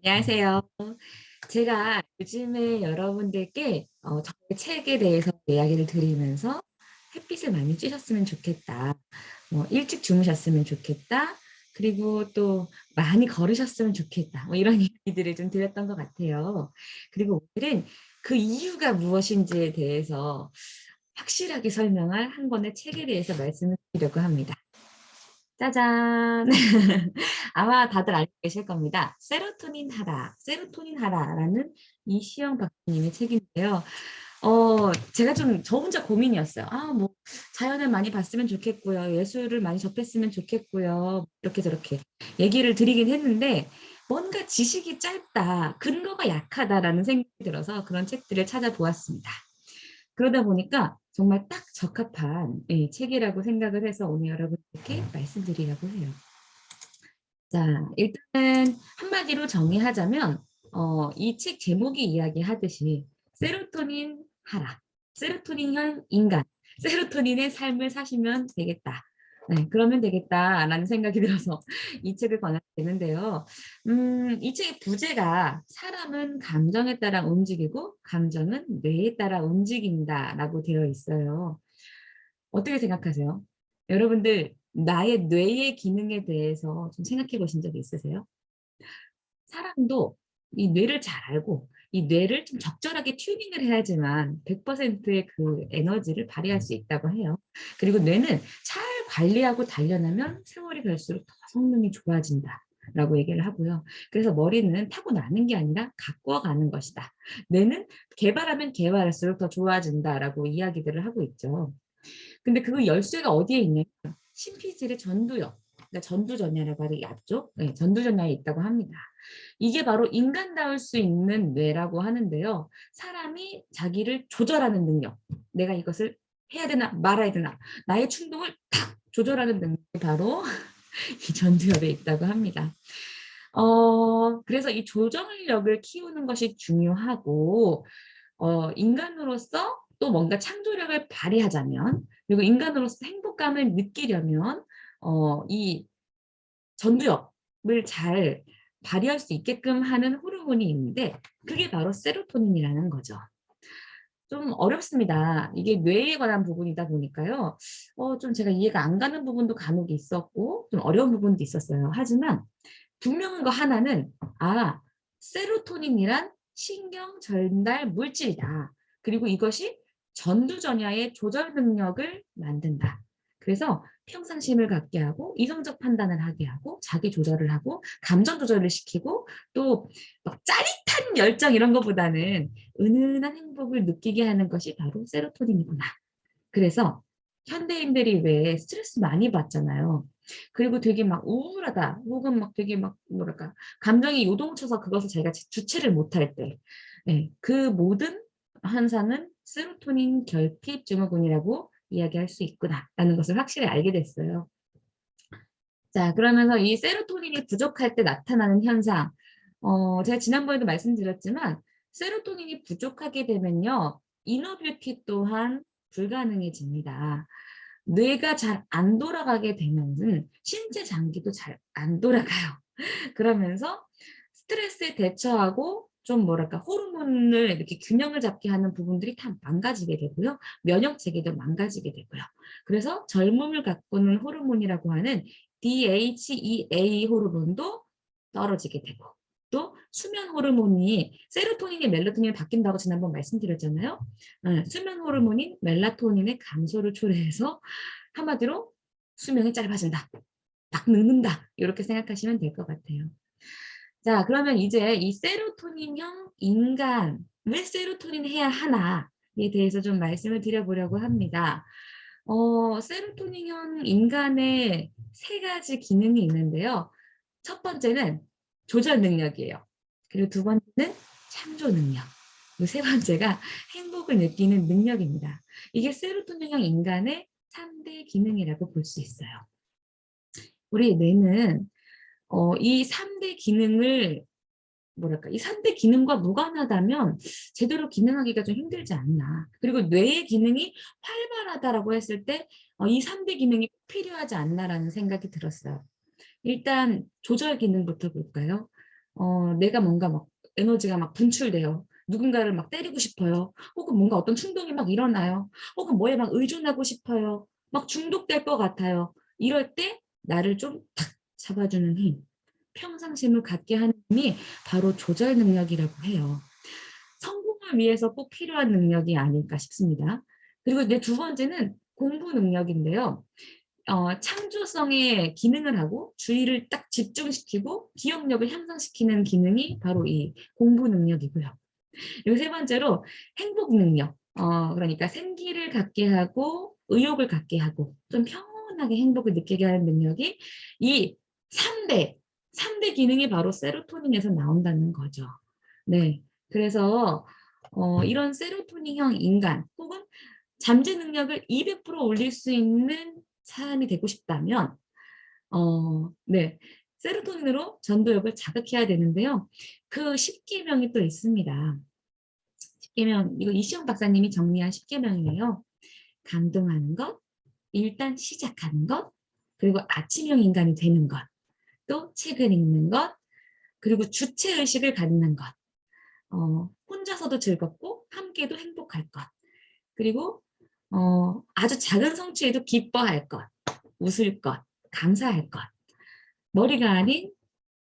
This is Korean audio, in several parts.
안녕하세요. 제가 요즘에 여러분들께 저의 책에 대해서 이야기를 드리면서 햇빛을 많이 쬐셨으면 좋겠다. 일찍 주무셨으면 좋겠다. 그리고 또 많이 걸으셨으면 좋겠다. 이런 이야기들을 좀 드렸던 것 같아요. 그리고 오늘은 그 이유가 무엇인지에 대해서 확실하게 설명할 한 권의 책에 대해서 말씀을 드리려고 합니다. 짜잔. 아마 다들 알고 계실 겁니다. 세로토닌 하라, 세로토닌 하라라는 이시영 박사님의 책인데요. 제가 저 혼자 고민이었어요. 뭐, 자연을 많이 봤으면 좋겠고요. 예술을 많이 접했으면 좋겠고요. 이렇게 저렇게 얘기를 드리긴 했는데, 뭔가 지식이 짧다, 근거가 약하다라는 생각이 들어서 그런 책들을 찾아보았습니다. 그러다 보니까 정말 딱 적합한 책이라고 생각을 해서 오늘 여러분께 말씀드리려고 해요. 자, 일단은 한마디로 정의하자면 이 책 제목이 이야기하듯이 세로토닌 하라, 세로토닌형 인간, 세로토닌의 삶을 사시면 되겠다. 네, 그러면 되겠다라는 생각이 들어서 이 책을 권하게 되는데요. 이 책의 부제가 사람은 감정에 따라 움직이고 감정은 뇌에 따라 움직인다라고 되어 있어요. 어떻게 생각하세요? 여러분들 나의 뇌의 기능에 대해서 좀 생각해 보신 적 있으세요? 사람도 이 뇌를 잘 알고 이 뇌를 좀 적절하게 튜닝을 해야지만 100%의 그 에너지를 발휘할 수 있다고 해요. 그리고 뇌는 잘 관리하고 단련하면 세월이 갈수록 더 성능이 좋아진다라고 얘기를 하고요. 그래서 머리는 타고나는 게 아니라 갖고 가는 것이다. 뇌는 개발하면 개발할수록 더 좋아진다라고 이야기들을 하고 있죠. 근데 그 열쇠가 어디에 있냐면 신피질의 전두엽, 그러니까 전두전야라고 하는 이 앞쪽, 네, 전두전야에 있다고 합니다. 이게 바로 인간다울 수 있는 뇌라고 하는데요. 사람이 자기를 조절하는 능력, 내가 이것을 해야 되나 말아야 되나, 나의 충동을 탁 조절하는 능력이 바로 이 전두엽에 있다고 합니다. 그래서 이 조정력을 키우는 것이 중요하고, 인간으로서 또 뭔가 창조력을 발휘하자면, 그리고 인간으로서 행복감을 느끼려면, 이 전두엽을 잘 발휘할 수 있게끔 하는 호르몬이 있는데, 그게 바로 세로토닌이라는 거죠. 좀 어렵습니다. 이게 뇌에 관한 부분이다 보니까요. 좀 제가 이해가 안 가는 부분도 간혹 있었고, 좀 어려운 부분도 있었어요. 하지만, 분명한 거 하나는 세로토닌이란 신경 전달 물질이다. 그리고 이것이 전두전야의 조절 능력을 만든다. 그래서 평상심을 갖게 하고 이성적 판단을 하게 하고 자기 조절을 하고 감정 조절을 시키고 또 막 짜릿한 열정 이런 것보다는 은은한 행복을 느끼게 하는 것이 바로 세로토닌이구나. 그래서 현대인들이 왜 스트레스 많이 받잖아요. 그리고 되게 막 우울하다 혹은 막 되게 막 뭐랄까 감정이 요동쳐서 그것을 자기가 주체를 못할 때, 그 모든 현상은 세로토닌 결핍 증후군이라고 이야기할 수 있구나라는 것을 확실히 알게 됐어요. 자, 그러면서 이 세로토닌이 부족할 때 나타나는 현상, 제가 지난번에도 말씀드렸지만 세로토닌이 부족하게 되면요, 이너뷰티 또한 불가능해집니다. 뇌가 잘 안 돌아가게 되면은 신체 장기도 잘 안 돌아가요. 그러면서 스트레스에 대처하고 좀 뭐랄까 호르몬을 이렇게 균형을 잡게 하는 부분들이 다 망가지게 되고요. 면역 체계도 망가지게 되고요. 그래서 젊음을 가꾸는 호르몬이라고 하는 DHEA 호르몬도 떨어지게 되고 또 수면 호르몬이 세로토닌이 멜라토닌이 바뀐다고 지난번 말씀드렸잖아요. 수면 호르몬인 멜라토닌의 감소를 초래해서 한마디로 수명이 짧아진다. 막 늙는다. 이렇게 생각하시면 될 것 같아요. 자, 그러면 이제 이 세로토닌형 인간, 왜 세로토닌 해야 하나에 대해서 좀 말씀을 드려보려고 합니다. 세로토닌형 인간의 세 가지 기능이 있는데요. 첫 번째는 조절 능력이에요. 그리고 두 번째는 창조 능력. 그리고 세 번째가 행복을 느끼는 능력입니다. 이게 세로토닌형 인간의 3대 기능이라고 볼 수 있어요. 우리 뇌는 이 3대 기능을 뭐랄까 이 3대 기능과 무관하다면 제대로 기능하기가 좀 힘들지 않나. 그리고 뇌의 기능이 활발하다라고 했을 때 이 3대 기능이 꼭 필요하지 않나라는 생각이 들었어요. 일단 조절 기능부터 볼까요? 내가 뭔가 막 에너지가 막 분출돼요. 누군가를 막 때리고 싶어요. 혹은 뭔가 어떤 충동이 막 일어나요. 혹은 뭐에 막 의존하고 싶어요. 막 중독될 것 같아요. 이럴 때 나를 좀 탁 잡아주는 힘, 평상심을 갖게 하는 힘이 바로 조절 능력이라고 해요. 성공을 위해서 꼭 필요한 능력이 아닐까 싶습니다. 그리고 이제 두 번째는 공부 능력인데요. 창조성의 기능을 하고 주의를 딱 집중시키고 기억력을 향상시키는 기능이 바로 이 공부 능력이고요. 그리고 세 번째로 행복 능력. 그러니까 생기를 갖게 하고 의욕을 갖게 하고 좀 평온하게 행복을 느끼게 하는 능력이 이 3대, 3대 기능이 바로 세로토닌에서 나온다는 거죠. 네. 그래서 이런 세로토닌형 인간 혹은 잠재 능력을 200% 올릴 수 있는 사람이 되고 싶다면 네. 세로토닌으로 전도엽을 자극해야 되는데요. 그 10계명이 또 있습니다. 10계명, 이거 이시영 박사님이 정리한 10계명이에요. 감동하는 것, 일단 시작하는 것, 그리고 아침형 인간이 되는 것, 또 책을 읽는 것, 그리고 주체의식을 갖는 것, 혼자서도 즐겁고 함께도 행복할 것, 그리고 아주 작은 성취에도 기뻐할 것, 웃을 것, 감사할 것, 머리가 아닌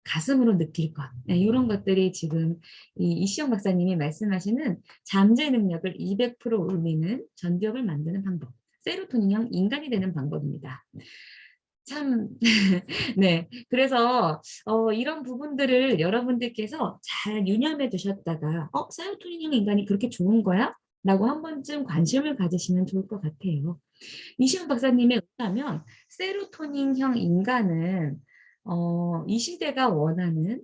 가슴으로 느낄 것. 네, 이런 것들이 지금 이시영 박사님이 말씀하시는 잠재 능력을 200% 올리는 전기업을 만드는 방법. 세로토닌형 인간이 되는 방법입니다. 참, 네. 그래서 이런 부분들을 여러분들께서 잘 유념해 두셨다가 세로토닌형 인간이 그렇게 좋은 거야? 라고 한 번쯤 관심을 가지시면 좋을 것 같아요. 이시영 박사님에 의하면 세로토닌형 인간은 이 시대가 원하는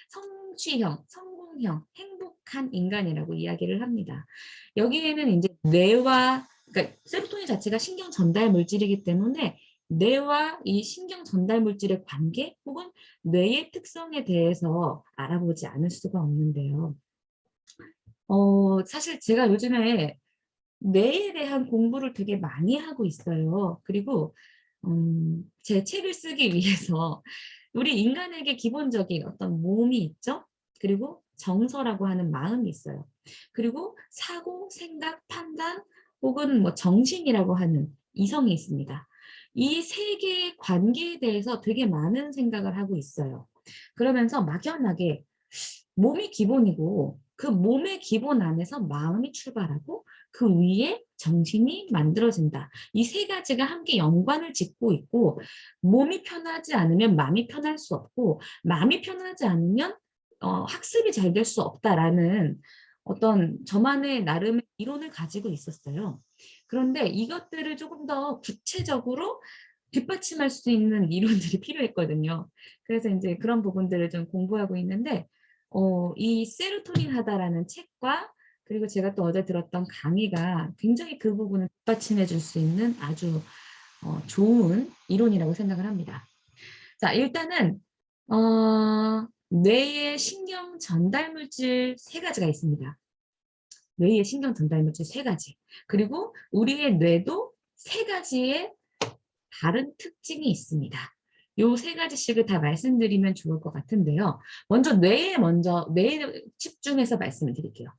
성취형, 성공형, 행복한 인간이라고 이야기를 합니다. 여기에는 이제 뇌와 그러니까 세로토닌 자체가 신경 전달 물질이기 때문에 뇌와 이 신경 전달 물질의 관계 혹은 뇌의 특성에 대해서 알아보지 않을 수가 없는데요. 사실 제가 요즘에 뇌에 대한 공부를 되게 많이 하고 있어요. 그리고 제 책을 쓰기 위해서 우리 인간에게 기본적인 어떤 몸이 있죠. 그리고 정서라고 하는 마음이 있어요. 그리고 사고, 생각, 판단 혹은 뭐 정신이라고 하는 이성이 있습니다. 이 세 개의 관계에 대해서 되게 많은 생각을 하고 있어요. 그러면서 막연하게 몸이 기본이고 그 몸의 기본 안에서 마음이 출발하고 그 위에 정신이 만들어진다. 이 세 가지가 함께 연관을 짓고 있고 몸이 편하지 않으면 마음이 편할 수 없고 마음이 편하지 않으면 학습이 잘 될 수 없다라는 어떤 저만의 나름의 이론을 가지고 있었어요. 그런데 이것들을 조금 더 구체적으로 뒷받침할 수 있는 이론들이 필요했거든요. 그래서 이제 그런 부분들을 좀 공부하고 있는데 이 세로토닌 하다라는 책과 그리고 제가 또 어제 들었던 강의가 굉장히 그 부분을 뒷받침해 줄 수 있는 아주 좋은 이론이라고 생각을 합니다. 자, 일단은 뇌의 신경 전달 물질 세 가지가 있습니다. 뇌의 신경 전달 물질 세 가지. 그리고 우리의 뇌도 세 가지의 다른 특징이 있습니다. 요 세 가지씩을 다 말씀드리면 좋을 것 같은데요. 뇌에 집중해서 말씀을 드릴게요.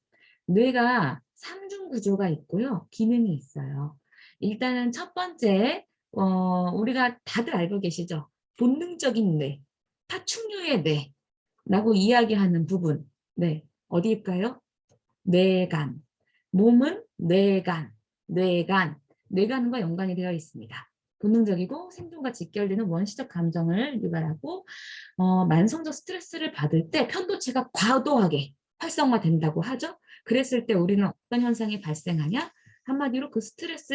뇌가 3중 구조가 있고요. 기능이 있어요. 일단은 첫 번째, 우리가 다들 알고 계시죠? 본능적인 뇌, 파충류의 뇌라고 이야기하는 부분. 네, 어디일까요? 뇌간. 몸은 뇌간, 뇌간과 연관이 되어 있습니다. 본능적이고 생존과 직결되는 원시적 감정을 유발하고 만성적 스트레스를 받을 때 편도체가 과도하게 활성화된다고 하죠. 그랬을 때 우리는 어떤 현상이 발생하냐? 한마디로 그 스트레스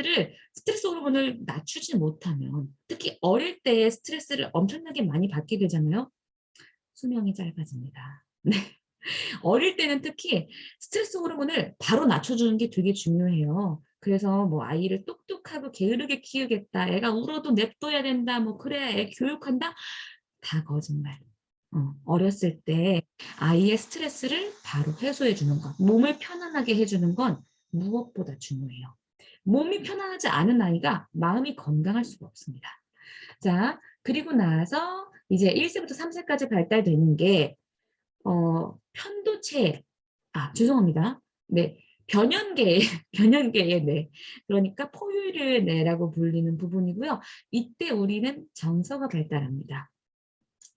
호르몬을 낮추지 못하면 특히 어릴 때에 스트레스를 엄청나게 많이 받게 되잖아요. 수명이 짧아집니다. 네. 어릴 때는 특히 스트레스 호르몬을 바로 낮춰주는 게 되게 중요해요. 그래서 뭐 아이를 똑똑하고 게으르게 키우겠다. 애가 울어도 냅둬야 된다. 뭐 그래야 애 교육한다. 다 거짓말. 어렸을 때 아이의 스트레스를 바로 해소해 주는 것, 몸을 편안하게 해주는 건 무엇보다 중요해요. 몸이 편안하지 않은 아이가 마음이 건강할 수가 없습니다. 자, 그리고 나서 이제 1세부터 3세까지 발달되는 게 편도체, 죄송합니다. 네, 변연계, 변연계의 뇌. 그러니까 포유류 뇌라고 불리는 부분이고요. 이때 우리는 정서가 발달합니다.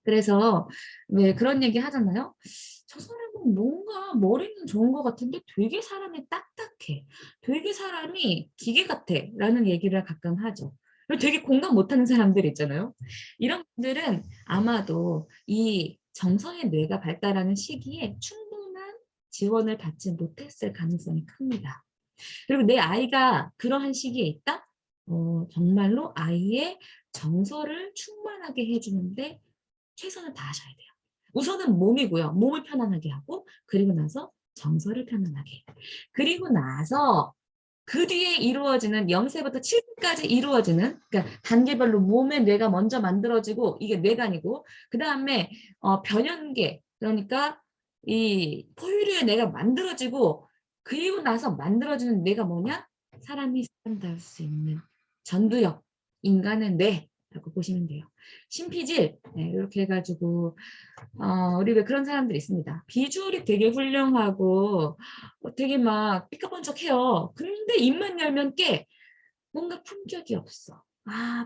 그래서 왜 그런 얘기 하잖아요. 저 사람은 뭔가 머리는 좋은 것 같은데 되게 사람이 딱딱해. 되게 사람이 기계 같아. 라는 얘기를 가끔 하죠. 그리고 되게 공감 못하는 사람들 있잖아요. 이런 분들은 아마도 이 정서의 뇌가 발달하는 시기에 충분한 지원을 받지 못했을 가능성이 큽니다. 그리고 내 아이가 그러한 시기에 있다? 정말로 아이의 정서를 충만하게 해주는데 최선을 다하셔야 돼요. 우선은 몸이고요. 몸을 편안하게 하고 그리고 나서 정서를 편안하게. 그리고 나서 그 뒤에 이루어지는 0세부터 7세까지 이루어지는 그러니까 단계별로 몸의 뇌가 먼저 만들어지고 이게 뇌간이고 그 다음에 변연계 그러니까 이 포유류의 뇌가 만들어지고 그리고 나서 만들어지는 뇌가 뭐냐? 사람이 사람다울 수 있는 전두엽, 인간의 뇌라고 보시면 돼요. 신피질 네, 이렇게 해가지고 우리 왜 그런 사람들이 있습니다. 비주얼이 되게 훌륭하고 되게 막 삐까번쩍해요. 근데 입만 열면 깨. 뭔가 품격이 없어.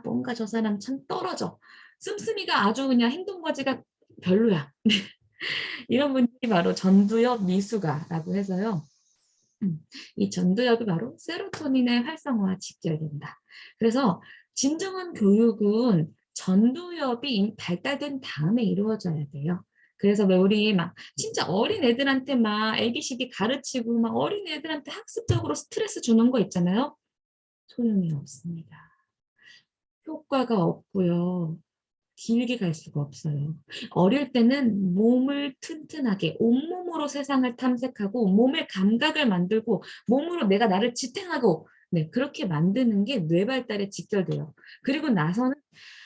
뭔가 저 사람 참 떨어져. 씀씀이가 아주 그냥 행동거지가 별로야. 이런 분들이 바로 전두엽 미수가라고 해서요. 이 전두엽이 바로 세로토닌의 활성화와 직결된다. 그래서 진정한 교육은 전두엽이 발달된 다음에 이루어져야 돼요. 그래서 왜 우리 막 진짜 어린 애들한테 막 ABCD 가르치고 막 어린 애들한테 학습적으로 스트레스 주는 거 있잖아요. 소용이 없습니다. 효과가 없고요. 길게 갈 수가 없어요. 어릴 때는 몸을 튼튼하게 온몸으로 세상을 탐색하고 몸의 감각을 만들고 몸으로 내가 나를 지탱하고 네, 그렇게 만드는 게 뇌 발달에 직결돼요. 그리고 나서는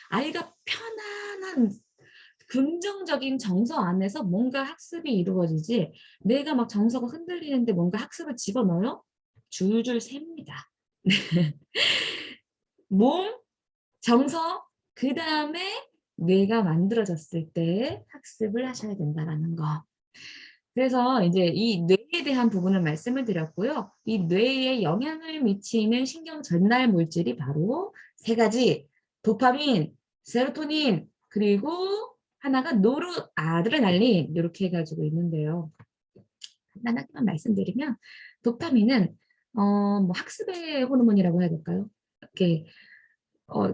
아이가 편안한 긍정적인 정서 안에서 뭔가 학습이 이루어지지 내가 막 정서가 흔들리는데 뭔가 학습을 집어넣어요? 줄줄 셉니다. 몸, 정서, 그 다음에 뇌가 만들어졌을 때 학습을 하셔야 된다는 거. 그래서 이제 이 뇌에 대한 부분을 말씀을 드렸고요. 이 뇌에 영향을 미치는 신경 전달 물질이 바로 세 가지. 도파민, 세로토닌, 그리고 하나가 노르아드레날린 이렇게 해가지고 있는데요. 간단하게만 말씀드리면 도파민은 뭐 학습의 호르몬이라고 해야 될까요? 이렇게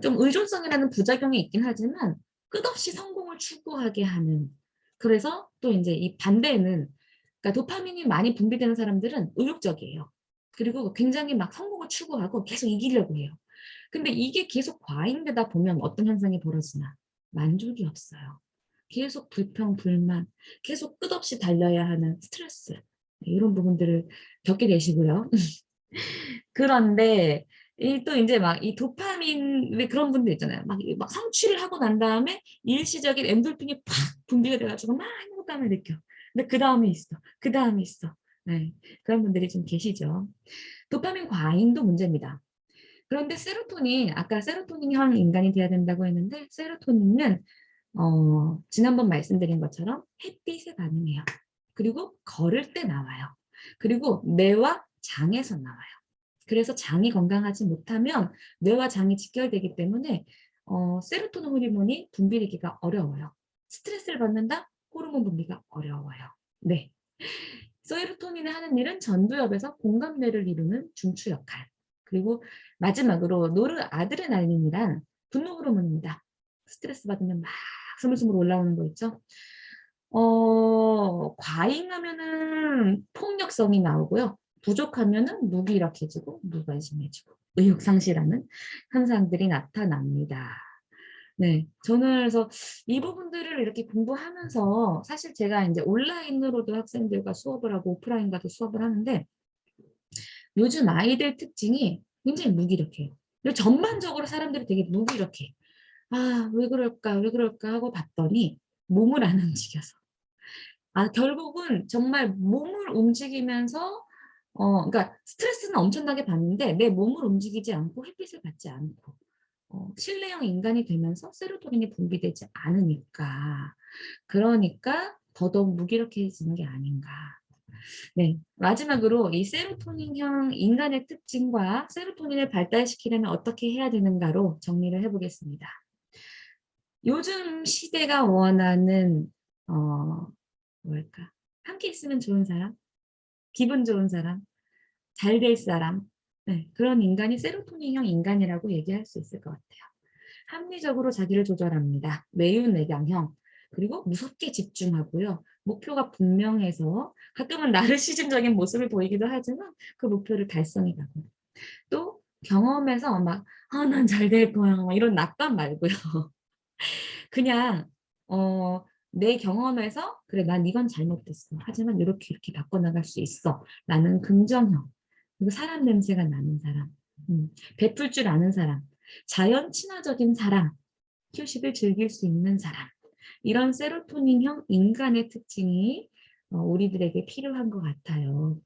좀 의존성이라는 부작용이 있긴 하지만 끝없이 성공을 추구하게 하는 그래서 또 이제 이 반대는 그러니까 도파민이 많이 분비되는 사람들은 의욕적이에요. 그리고 굉장히 막 성공을 추구하고 계속 이기려고 해요. 근데 이게 계속 과잉되다 보면 어떤 현상이 벌어지나 만족이 없어요. 계속 불평, 불만, 계속 끝없이 달려야 하는 스트레스 이런 부분들을 겪게 되시고요. 그런데 또 이제 막 이 도파민 왜 그런 분들 있잖아요. 막 성취를 하고 난 다음에 일시적인 엔돌핀이 팍 분비가 돼가지고 막 행복감을 느껴. 근데 그 다음에 있어. 그 다음에 있어. 네, 그런 분들이 좀 계시죠. 도파민 과잉도 문제입니다. 그런데 세로토닌, 아까 세로토닌형 인간이 돼야 된다고 했는데 세로토닌은 지난번 말씀드린 것처럼 햇빛에 반응해요. 그리고 걸을 때 나와요. 그리고 뇌와 장에서 나와요. 그래서 장이 건강하지 못하면 뇌와 장이 직결되기 때문에 세로토닌 호르몬이 분비되기가 어려워요. 스트레스를 받는다? 호르몬 분비가 어려워요. 네. 세로토닌이 하는 일은 전두엽에서 공감대를 이루는 중추 역할. 그리고 마지막으로 노르아드레날린이란 분노 호르몬입니다. 스트레스 받으면 막 스물스물 올라오는 거 있죠? 과잉하면은 폭력성이 나오고요. 부족하면은 무기력해지고 무관심해지고 의욕상실하는 현상들이 나타납니다. 네, 저는 그래서 이 부분들을 이렇게 공부하면서 사실 제가 이제 온라인으로도 학생들과 수업을 하고 오프라인과도 수업을 하는데 요즘 아이들 특징이 굉장히 무기력해요. 그리고 전반적으로 사람들이 되게 무기력해. 왜 그럴까, 왜 그럴까 하고 봤더니 몸을 안 움직여서. 결국은 정말 몸을 움직이면서, 그러니까 스트레스는 엄청나게 받는데 내 몸을 움직이지 않고 햇빛을 받지 않고, 신뢰형 인간이 되면서 세로토닌이 분비되지 않으니까 그러니까 더더욱 무기력해지는 게 아닌가. 네, 마지막으로 이 세로토닌형 인간의 특징과 세로토닌을 발달시키려면 어떻게 해야 되는가로 정리를 해보겠습니다. 요즘 시대가 원하는 뭘까? 함께 있으면 좋은 사람, 기분 좋은 사람, 잘 될 사람, 네, 그런 인간이 세로토닌형 인간이라고 얘기할 수 있을 것 같아요. 합리적으로 자기를 조절합니다. 외유내강형, 그리고 무섭게 집중하고요. 목표가 분명해서 가끔은 나르시즘적인 모습을 보이기도 하지만 그 목표를 달성해 가고, 또 경험에서 막 난 잘 될 거야 막 이런 낙관 말고요. 그냥 내 경험에서 그래 난 이건 잘못됐어. 하지만 이렇게 이렇게 바꿔나갈 수 있어. 라는 긍정형. 그리고 사람 냄새가 나는 사람. 베풀 줄 아는 사람. 자연 친화적인 사람. 휴식을 즐길 수 있는 사람. 이런 세로토닌형 인간의 특징이 우리들에게 필요한 것 같아요.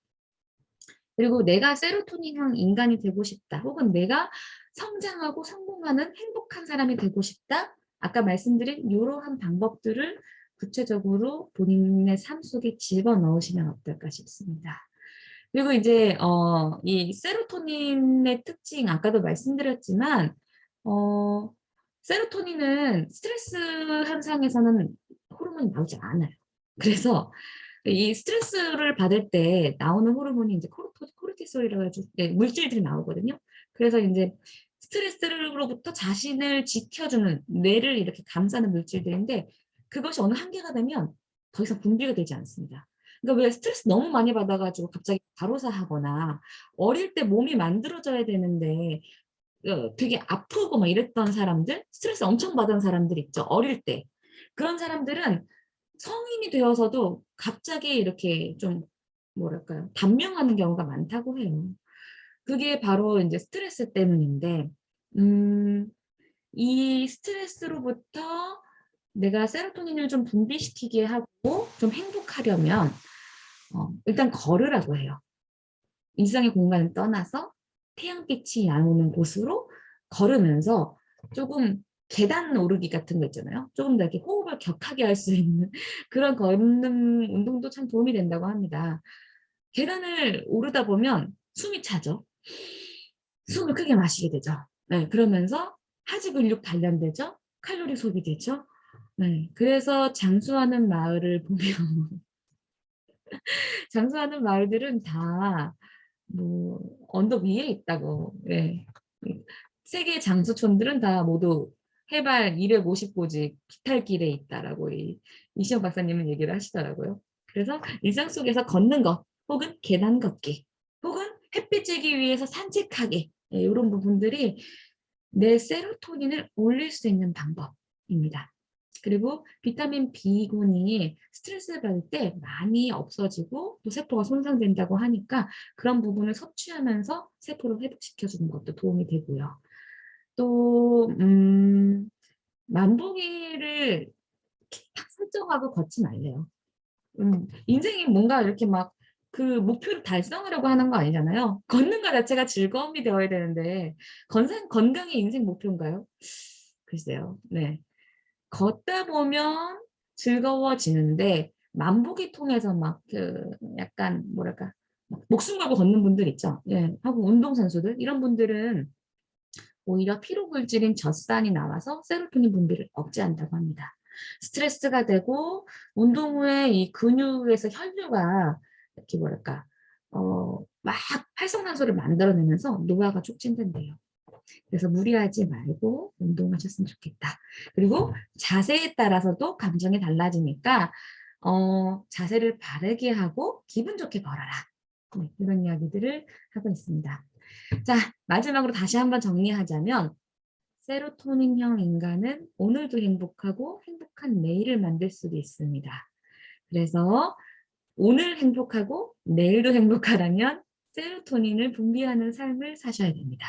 그리고 내가 세로토닌형 인간이 되고 싶다. 혹은 내가 성장하고 성공하는 행복한 사람이 되고 싶다. 아까 말씀드린 이러한 방법들을 구체적으로 본인의 삶 속에 집어넣으시면 어떨까 싶습니다. 그리고 이제 이 세로토닌의 특징 아까도 말씀드렸지만 세로토닌은 스트레스 현상에서는 호르몬이 나오지 않아요. 그래서 이 스트레스를 받을 때 나오는 호르몬이 이제 코르티솔이라고 해가지고 물질들이 나오거든요. 그래서 이제 스트레스로부터 자신을 지켜주는 뇌를 이렇게 감싸는 물질들인데 그것이 어느 한계가 되면 더 이상 분비가 되지 않습니다. 그러니까 왜 스트레스 너무 많이 받아가지고 갑자기 과로사하거나 어릴 때 몸이 만들어져야 되는데 되게 아프고 막 이랬던 사람들, 스트레스 엄청 받은 사람들 있죠. 어릴 때. 그런 사람들은 성인이 되어서도 갑자기 이렇게 좀 뭐랄까요? 단명하는 경우가 많다고 해요. 그게 바로 이제 스트레스 때문인데, 음, 이 스트레스로부터 내가 세로토닌을 좀 분비시키게 하고 좀 행복하려면 일단 걸으라고 해요. 일상의 공간을 떠나서 태양빛이 나오는 곳으로 걸으면서 조금 계단 오르기 같은 거 있잖아요. 조금 더 이렇게 호흡을 격하게 할 수 있는 그런 걷는 운동도 참 도움이 된다고 합니다. 계단을 오르다 보면 숨이 차죠. 숨을 크게 마시게 되죠. 네, 그러면서 하지 근육 단련되죠. 칼로리 소비되죠. 네, 그래서 장수하는 마을을 보면 장수하는 마을들은 다 뭐 언덕 위에 있다고. 예. 세계 장수촌들은 다 모두 해발 250고지 비탈길에 있다라고 이시영 박사님은 얘기를 하시더라고요. 그래서 일상 속에서 걷는 것, 혹은 계단 걷기, 혹은 햇빛 쬐기 위해서 산책하기, 예, 이런 부분들이 내 세로토닌을 올릴 수 있는 방법입니다. 그리고 비타민 B군이 스트레스를 받을 때 많이 없어지고 또 세포가 손상된다고 하니까 그런 부분을 섭취하면서 세포를 회복시켜주는 것도 도움이 되고요. 또 만보기를 딱 설정하고 걷지 말래요. 인생이 뭔가 이렇게 막 그 목표를 달성하려고 하는 거 아니잖아요. 걷는 거 자체가 즐거움이 되어야 되는데 건강이 인생 목표인가요? 글쎄요. 네. 걷다 보면 즐거워지는데 만보기 통해서 막 그 약간 뭐랄까 목숨 걸고 걷는 분들 있죠. 예, 하고 운동선수들 이런 분들은 오히려 피로 물질인 젖산이 나와서 세로토닌 분비를 억제한다고 합니다. 스트레스가 되고 운동 후에 이 근육에서 혈류가 이렇게 뭐랄까 막 활성산소를 만들어내면서 노화가 촉진된대요. 그래서 무리하지 말고 운동하셨으면 좋겠다. 그리고 자세에 따라서도 감정이 달라지니까 자세를 바르게 하고 기분 좋게 걸어라. 네, 이런 이야기들을 하고 있습니다. 자, 마지막으로 다시 한번 정리하자면 세로토닌형 인간은 오늘도 행복하고 행복한 내일을 만들 수도 있습니다. 그래서 오늘 행복하고 내일도 행복하다면 세로토닌을 분비하는 삶을 사셔야 됩니다.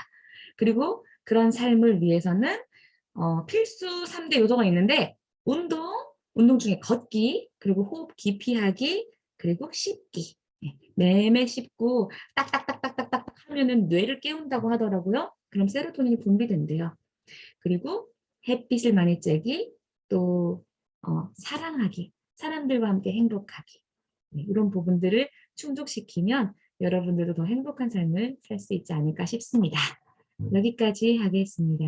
그리고 그런 삶을 위해서는 필수 3대 요소가 있는데 운동 중에 걷기, 그리고 호흡 깊이 하기, 그리고 씹기. 매매 씹고 딱딱딱딱딱딱 하면은 뇌를 깨운다고 하더라고요. 그럼 세로토닌이 분비된대요. 그리고 햇빛을 많이 쬐기, 또 사랑하기, 사람들과 함께 행복하기. 네, 이런 부분들을 충족시키면 여러분들도 더 행복한 삶을 살 수 있지 않을까 싶습니다. 여기까지 하겠습니다.